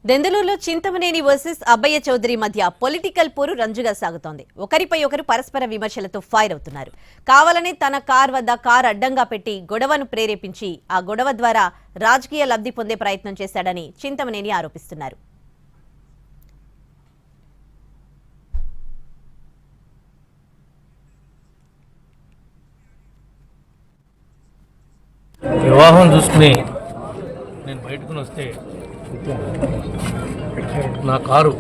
దెందులూరులో Chintamaneni versus Abbayya Chowdary మధ్య political పోరు రంజుగా సాగుతోంది. ఒకరిపై ఒకరు పరస్పర విమర్శలతో ఫైర్ అవుతున్నారు. కావాలని తన కార్ వద్ద కార్ అడ్డంగా పెట్టి గొడవను ప్రేరేపించి ఆ గొడవ ద్వారా రాజకీయ లబ్ధి పొందే ప్రయత్నం చేశాడని చింతమనేని ఆరోపిస్తున్నారు. వివాహం చూసుకుని నేను బయటకు వస్తే నా కారు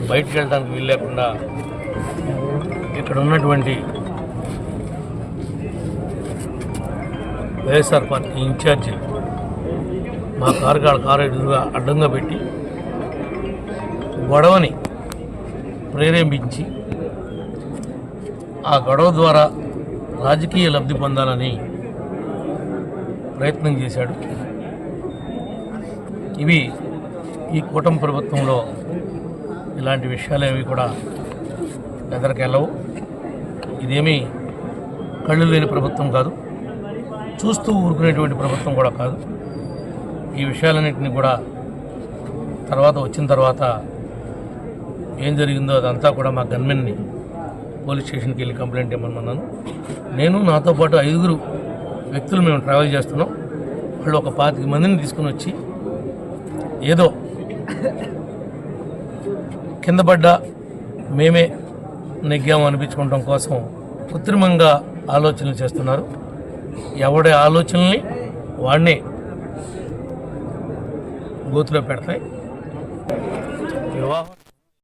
బయటకు వెళ్ళడానికి వీలు లేకుండా ఇక్కడ ఉన్నటువంటి వైఎస్ఆర్ పార్టీ ఇన్ఛార్జి మా కారు ఎదురుగా అడ్డంగా పెట్టి గొడవని ప్రేరేపించి ఆ గొడవ ద్వారా రాజకీయ లబ్ధి పొందాలని ప్రయత్నం చేశాడు. ఇవి ఈ కూటమి ప్రభుత్వంలో ఇలాంటి విషయాలేవి కూడా ఎదరికెళ్ళవు. ఇదేమీ కళ్ళు లేని ప్రభుత్వం కాదు, చూస్తూ ఊరుకునేటువంటి ప్రభుత్వం కూడా కాదు. ఈ విషయాలన్నింటినీ కూడా వచ్చిన తర్వాత ఏం జరిగిందో అదంతా కూడా మా గన్మెన్ని పోలీస్ స్టేషన్కి వెళ్ళి కంప్లైంట్ ఇవ్వమన్నాను. నేను నాతో పాటు 5 వ్యక్తులు మేము ట్రావెల్ చేస్తున్నాం. వాళ్ళు ఒక 25 మందిని తీసుకుని వచ్చి ఏదో కింద పడ్డా మేమే నెగ్గాము అనిపించుకోవడం కోసం కృత్రిమంగా ఆలోచనలు చేస్తున్నారు. ఎవడి ఆలోచనల్ని వాడిని గోతులో పెడతాయి. వివాహం